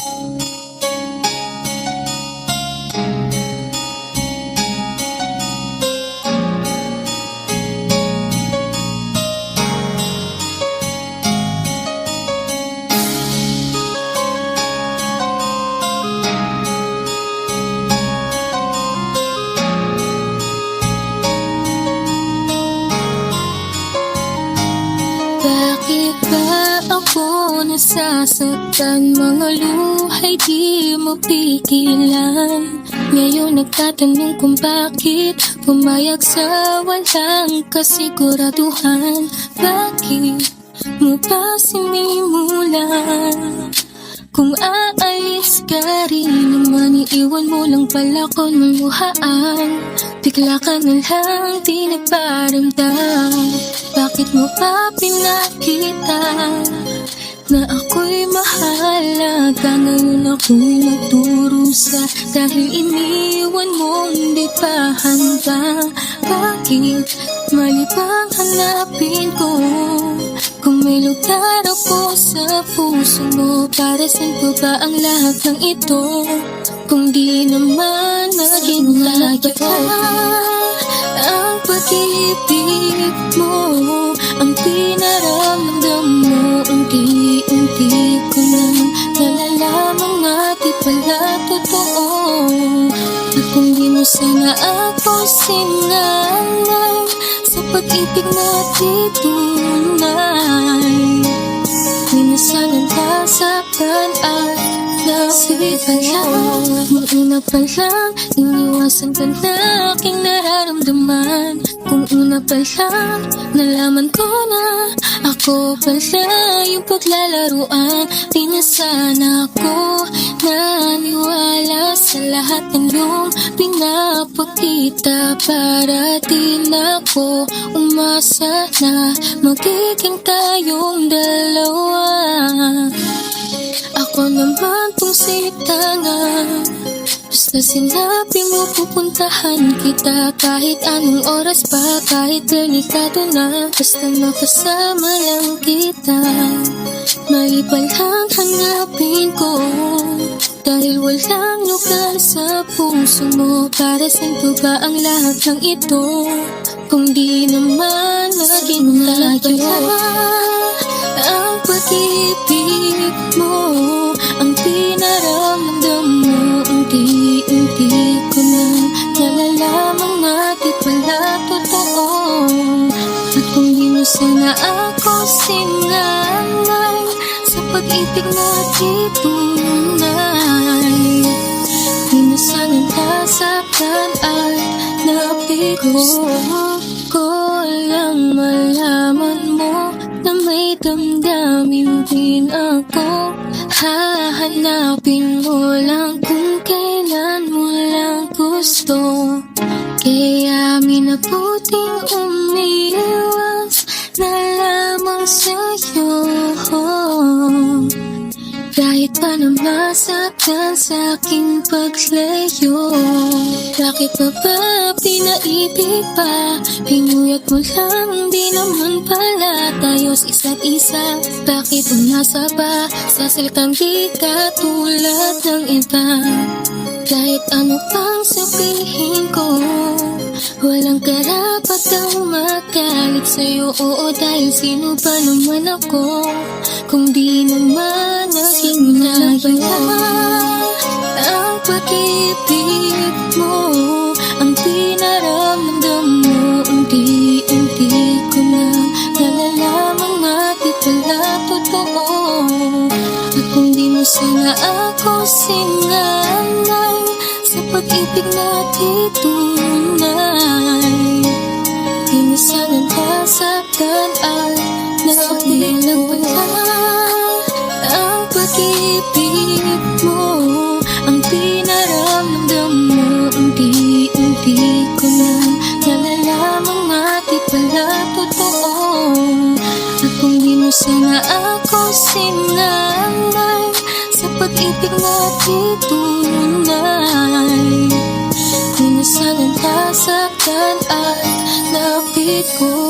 Bakit ba ako nasasaktan? Mga luhay di mo pigilan. Ngayon nagtatanong kung bakit pumayag sa walang kasiguraduhan. Bakit mo ba sinimulan? Kung aalis ka rin naman, iiwan mo lang pala ko ng luhaan. Bigla ka na lang di nagparamdam. Bakit mo pa pinakita na ako'y mahalaga? Ngayon ako'y nagdurusa dahil iniwan mo hindi pa handa. Bakit mali bang hanapin ko? Kung may lugar ako sa puso mo, para saan po ba ang lahat ng ito? Kung di naman naging tayo ang pag-ibig mo, ang pinaramdam mo, unti-unti ko nang nalalamang nga di pala totoo. At kung di mo sana ako sinanay sa pag-ibig natin tunay, di na sanang nasaktan at nasipalang. Nung una pa lang, iniwasan ka na aking nararamdaman. Kung una pa lang, nalaman ko na ako pala yung paglalaruan. Di na sana ako naniwala sa lahat ng iyong pinapakita. Para di na ako umasa na magiging tayong dalawa. Ako naman tong sitangan, basta sinabi mo pupuntahan kita. Kahit anong oras pa, kahit delikado na, basta makasama lang kita. Mali pa lang hanapin ko, dahil walang lugar sa puso mo. Para saan po ba ang lahat ng ito? Kung di naman naging tayo ang pag-ibig mo, ang pinaramdam mo, unti-unti ko na nalalamang nga di pala totoo. At kung di mo sana ako sinanay sa pag-ibig natin tunay, di na sana nasaktan at nabigo. Ko lang malaman mo na may damdamin din ako. Hahanapin mo lang kung kailan mo lang gusto. Kaya minabuting umiiwas na lamang sa'yo. Kahit pa na masaktan sa'king paglayo. Bakit pa ba pinaibig pa? Pinuyat mo lang, di naman pala tayo sa isa't isa. Bakit umasa pa sa salitang di katulad ng iba? Kahit ano pang sabihin ko, walang karapat ang magalit sa'yo. Oo, dahil sino ba naman ako kung di naman naging tayo? Ang pag-ibig mo, ang pinaramdam mo, unti-unti ko na nalalamang nga di pala totoo. At kung di mo sana ako sinanay sa pag-ibig natin tunay, di na sana nasaktan at nabilang wala. Ang pag-ibig mo, ang pinaramdam mo, unti-unti ko na nalalamang nga di pala totoo. At kung di mo sana ako sinanay sa pag-ibig natin tunay, di na sana nasaktan at nabigo.